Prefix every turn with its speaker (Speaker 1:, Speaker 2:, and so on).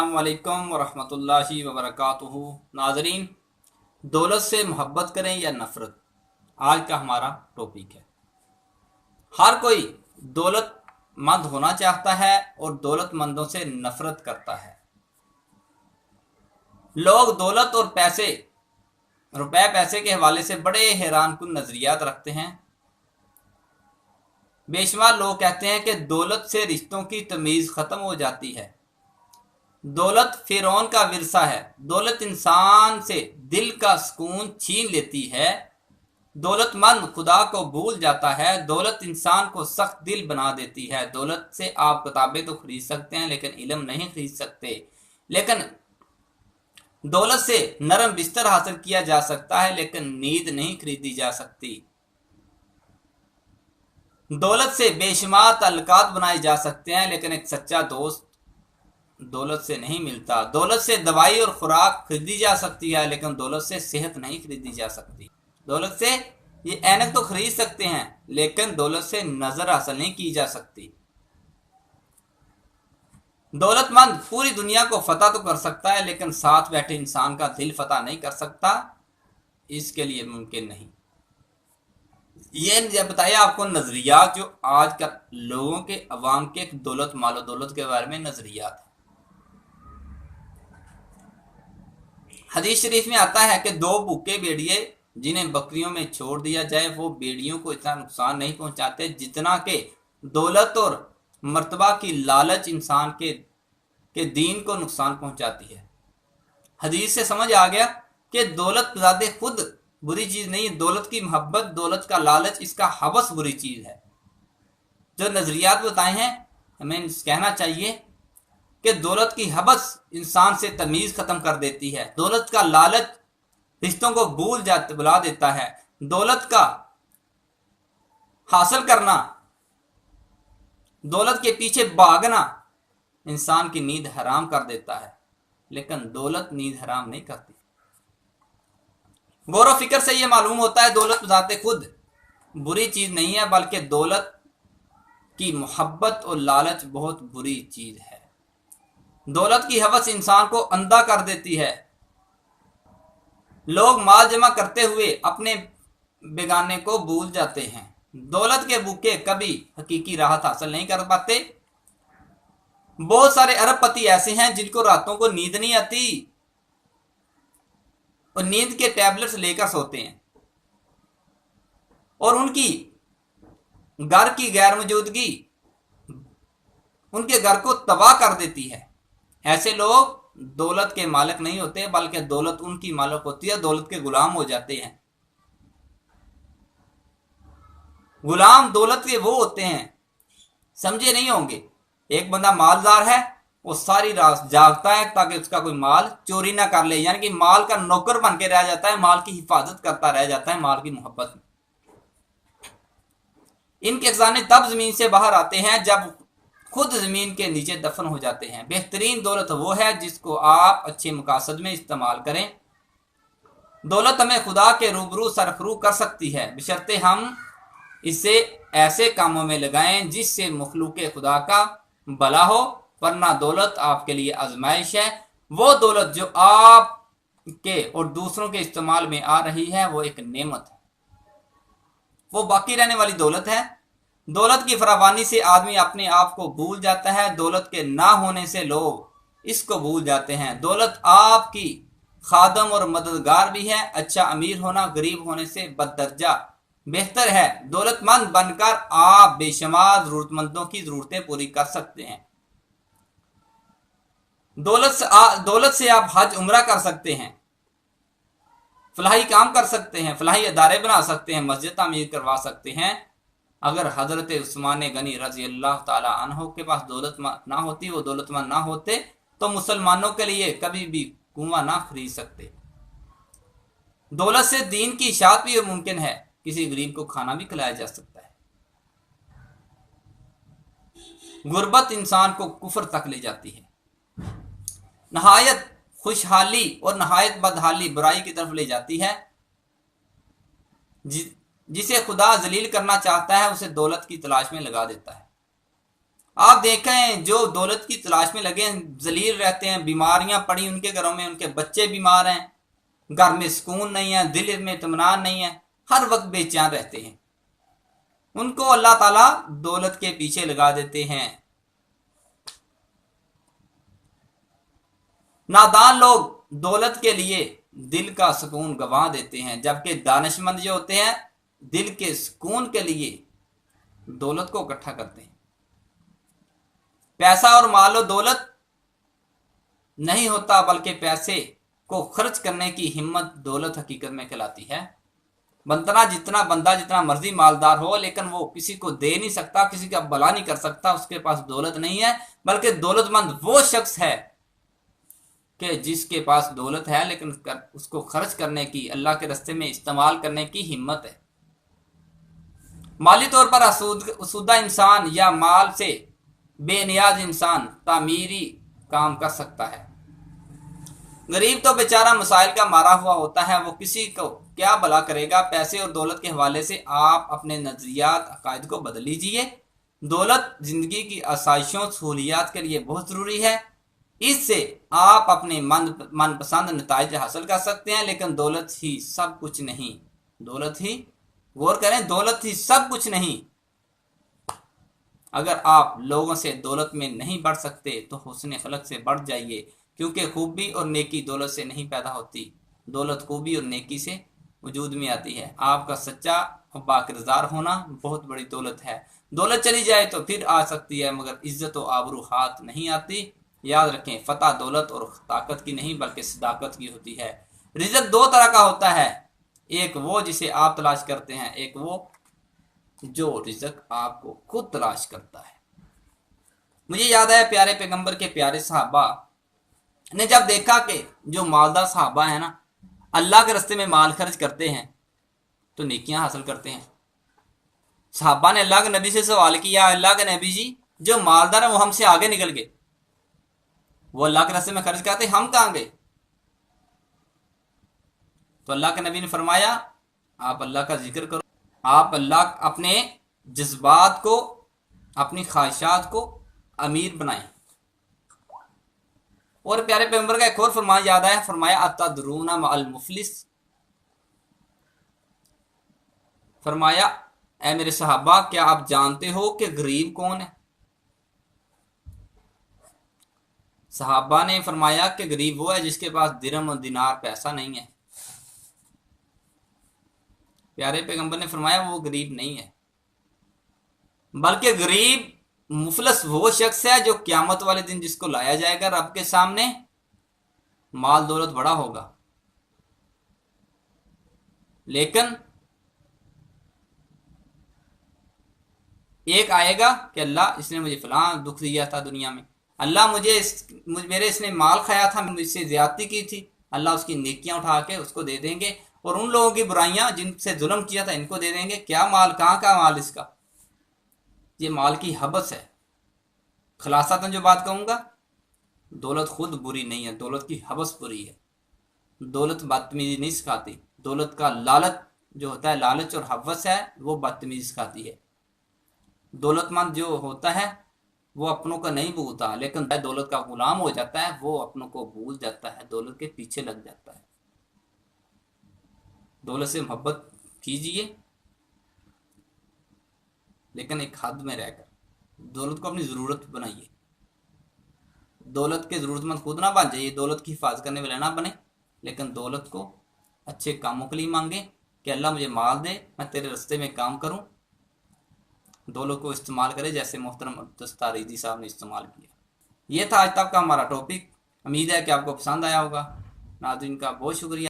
Speaker 1: अस्सलाम वालेकुम वरहमतुल्लाहि वबरकातुहू। नाजरीन, दौलत से मोहब्बत करें या नफ़रत, आज का हमारा टॉपिक है। हर कोई दौलतमंद होना चाहता है और दौलतमंदों से नफ़रत करता है। लोग दौलत और रुपए पैसे के हवाले से बड़े हैरानकुन नज़रियात रखते हैं। बेशुमार लोग कहते हैं कि दौलत से रिश्तों की तमीज़ ख़त्म हो जाती है। दौलत फिरौन का विरसा है। दौलत इंसान से दिल का सुकून छीन लेती है। दौलतमंद खुदा को भूल जाता है। दौलत इंसान को सख्त दिल बना देती है। दौलत से आप किताबें तो खरीद सकते हैं लेकिन इल्म नहीं खरीद सकते। लेकिन दौलत से नरम बिस्तर हासिल किया जा सकता है लेकिन नींद नहीं खरीदी जा सकती। दौलत से बेशुमार ताल्लुकात बनाए जा सकते हैं लेकिन एक सच्चा दोस्त दौलत से नहीं मिलता। दौलत से दवाई और खुराक खरीदी जा सकती है लेकिन दौलत से सेहत नहीं खरीदी जा सकती। दौलत से ये ऐनक तो खरीद सकते हैं लेकिन दौलत से नजर हासिल नहीं की जा सकती। दौलतमंद पूरी दुनिया को फतह तो कर सकता है लेकिन साथ बैठे इंसान का दिल फतह नहीं कर सकता। इसके लिए मुमकिन नहीं। ये बताया आपको नजरियात जो आज का लोगों के अवाम के दौलत मालो दौलत के बारे में नजरियात है। हदीस शरीफ में आता है कि दो भूखे भेड़िए जिन्हें बकरियों में छोड़ दिया जाए वो भेड़ियों को इतना नुकसान नहीं पहुंचाते जितना कि दौलत और मर्तबा की लालच इंसान के दीन को नुकसान पहुंचाती है। हदीस से समझ आ गया कि दौलत ज़ाते खुद बुरी चीज़ नहीं है। दौलत की मोहब्बत, दौलत का लालच, इसका हवस बुरी चीज़ है। जो नज़रियात बताए हैं हमें कहना चाहिए कि दौलत की हवस इंसान से तमीज़ ख़त्म कर देती है। दौलत का लालच रिश्तों को बुला देता है। दौलत का हासिल करना, दौलत के पीछे भागना इंसान की नींद हराम कर देता है लेकिन दौलत नींद हराम नहीं करती। गौर व फिक्र से यह मालूम होता है दौलत ज़ाते खुद बुरी चीज़ नहीं है बल्कि दौलत की मोहब्बत और लालच बहुत बुरी चीज़ है। दौलत की हवस इंसान को अंधा कर देती है। लोग माल जमा करते हुए अपने बेगाने को भूल जाते हैं। दौलत के भूखे कभी हकीकी राहत हासिल नहीं कर पाते। बहुत सारे अरबपति ऐसे हैं जिनको रातों को नींद नहीं आती और नींद के टैबलेट्स लेकर सोते हैं और उनकी घर की गैर मौजूदगी उनके घर को तबाह कर देती है। ऐसे लोग दौलत के मालिक नहीं होते बल्कि दौलत उनकी मालिक होती है। दौलत के गुलाम हो जाते हैं। गुलाम दौलत के वो होते हैं, समझे नहीं होंगे। एक बंदा मालदार है, वो सारी रात जागता है ताकि उसका कोई माल चोरी ना कर ले, यानी कि माल का नौकर बन के रह जाता है, माल की हिफाजत करता रह जाता है माल की मोहब्बत में। इनके खजाने तब जमीन से बाहर आते हैं जब खुद जमीन के नीचे दफन हो जाते हैं। बेहतरीन दौलत वो है जिसको आप अच्छे मकासद में इस्तेमाल करें। दौलत हमें खुदा के रूबरू सरफरू कर सकती है बशर्ते हम इसे ऐसे कामों में लगाएं जिससे मखलूक खुदा का भला हो, वरना दौलत आपके लिए आजमाइश है। वो दौलत जो आपके और दूसरों के इस्तेमाल में आ रही है वो एक नेमत है, वो बाकी रहने वाली दौलत है। दौलत की फरावानी से आदमी अपने आप को भूल जाता है। दौलत के ना होने से लोग इसको भूल जाते हैं। दौलत आपकी खादम और मददगार भी है। अच्छा अमीर होना गरीब होने से बददर्जा बेहतर है। दौलतमंद बनकर आप बेशुमार जरूरतमंदों की जरूरतें पूरी कर सकते हैं। दौलत से आप हज उम्रा कर सकते हैं, फलाही काम कर सकते हैं, फलाही अदारे बना सकते हैं, मस्जिद तामीर करवा सकते हैं। अगर हजरत उस्मान गनी रजी अल्लाह ताला अन्हो के पास दौलत ना होती, वो दौलतमंद ना होते, तो मुसलमानों के लिए कभी भी कुआं ना खरीद सकते। दौलत से दीन की इशाअत भी मुमकिन है। किसी गरीब को खाना भी खिलाया जा सकता है। गुर्बत इंसान को कुफर तक ले जाती है। नहायत खुशहाली और नहायत बदहाली बुराई की तरफ ले जाती है। जिसे खुदा जलील करना चाहता है उसे दौलत की तलाश में लगा देता है। آپ دیکھیں جو دولت کی تلاش میں لگے ہیں ذلیل رہتے ہیں، بیماریاں پڑی ان کے گھروں میں، ان کے بچے بیمار ہیں، گھر میں سکون نہیں ہے، دل میں اطمینان نہیں ہے، ہر وقت بے چین رہتے ہیں، ان کو اللہ تعالیٰ دولت کے پیچھے لگا دیتے ہیں۔ نادان لوگ دولت کے لیے دل کا سکون گنوا دیتے ہیں، جبکہ دانش مند جو ہوتے ہیں دل کے سکون کے لیے دولت کو اکٹھا کرتے ہیں۔ پیسہ اور مال و دولت نہیں ہوتا، بلکہ پیسے کو خرچ کرنے کی ہمت دولت حقیقت میں کہلاتی ہے۔ بندہ جتنا مرضی مالدار ہو، لیکن وہ کسی کو دے نہیں سکتا، کسی کا بھلا نہیں کر سکتا، اس کے پاس دولت نہیں ہے، بلکہ دولت مند وہ شخص ہے کہ جس کے پاس دولت ہے لیکن اس کو خرچ کرنے کی، اللہ کے راستے میں استعمال کرنے کی ہمت ہے۔ مالی طور پر اسودہ انسان یا مال سے بے نیاز انسان تعمیری کام کر سکتا ہے۔ غریب تو بیچارہ مسائل کا مارا ہوا ہوتا ہے، وہ کسی کو کیا بھلا کرے گا۔ پیسے اور دولت کے حوالے سے آپ اپنے نظریات عقائد کو بدل لیجئے۔ دولت زندگی کی آسائشوں سہولیات کے لیے بہت ضروری ہے، اس سے آپ اپنے من پسند نتائج حاصل کر سکتے ہیں، لیکن دولت ہی سب کچھ نہیں۔ دولت ہی، غور کریں، دولت ہی سب کچھ نہیں۔ اگر آپ لوگوں سے دولت میں نہیں بڑھ سکتے تو حسن خلق سے بڑھ جائیے، کیونکہ خوبی اور نیکی دولت سے نہیں پیدا ہوتی، دولت خوبی اور نیکی سے وجود میں آتی ہے۔ آپ کا سچا اور باکردار ہونا بہت بڑی دولت ہے۔ دولت چلی جائے تو پھر آ سکتی ہے، مگر عزت و آبرو ہاتھ نہیں آتی۔ یاد رکھیں، فتح دولت اور طاقت کی نہیں بلکہ صداقت کی ہوتی ہے۔ رزق دو طرح کا ہوتا ہے، ایک وہ جسے آپ تلاش کرتے ہیں، ایک وہ جو رزق آپ کو خود تلاش کرتا ہے۔ مجھے یاد ہے پیارے پیغمبر کے پیارے صحابہ نے جب دیکھا کہ جو مالدار صحابہ ہیں نا اللہ کے راستے میں مال خرچ کرتے ہیں تو نیکیاں حاصل کرتے ہیں۔ صحابہ نے اللہ کے نبی سے سوال کیا، اللہ کے نبی جی جو مالدار ہیں وہ ہم سے آگے نکل گئے، وہ اللہ کے راستے میں خرچ کرتے، ہم کہاں گئے؟ تو اللہ کے نبی نے فرمایا آپ اللہ کا ذکر کرو، آپ اللہ اپنے جذبات کو، اپنی خواہشات کو امیر بنائیں۔ اور پیارے پیغمبر کا ایک اور فرمان یاد آیا، فرمایا اتدرون ما المفلس، فرمایا اے میرے صحابہ کیا آپ جانتے ہو کہ غریب کون ہے؟ صحابہ نے فرمایا کہ غریب وہ ہے جس کے پاس درہم و دینار پیسہ نہیں ہے۔ پیارے پیغمبر نے فرمایا وہ غریب نہیں ہے، بلکہ غریب مفلس وہ شخص ہے جو قیامت والے دن جس کو لایا جائے گا رب کے سامنے، مال دولت بڑا ہوگا، لیکن ایک آئے گا کہ اللہ اس نے مجھے فلاں دکھ دیا تھا دنیا میں، اللہ میرے اس نے مال کھایا تھا، مجھ سے زیادتی کی تھی، اللہ اس کی نیکیاں اٹھا کے اس کو دے دیں گے، اور ان لوگوں کی برائیاں جن سے ظلم کیا تھا ان کو دے دیں گے۔ کیا مال، کہاں کا مال اس کا؟ یہ مال کی حبس ہے۔ خلاصتاً جو بات کہوں گا، دولت خود بری نہیں ہے، دولت کی حبس بری ہے۔ دولت بدتمیزی نہیں سکھاتی، دولت کا لالچ جو ہوتا ہے، لالچ اور حوث ہے، وہ بدتمیزی سکھاتی ہے۔ دولت مند جو ہوتا ہے وہ اپنوں کا نہیں بھولتا، لیکن دولت کا غلام ہو جاتا ہے، وہ اپنوں کو بھول جاتا ہے، دولت کے پیچھے لگ جاتا ہے۔ دولت سے محبت کیجئے، لیکن ایک حد میں رہ کر۔ دولت کو اپنی ضرورت بنائیے، دولت کے ضرورت مند خود نہ بن جائیے، دولت کی حفاظت کرنے والے نہ بنے، لیکن دولت کو اچھے کاموں کے لیے مانگیں کہ اللہ مجھے مال دے، میں تیرے راستے میں کام کروں۔ دولت کو استعمال کرے جیسے محترم دستاریدی صاحب نے استعمال کیا۔ یہ تھا آج تک کا ہمارا ٹاپک، امید ہے کہ آپ کو پسند آیا ہوگا۔ ناظرین کا بہت شکریہ۔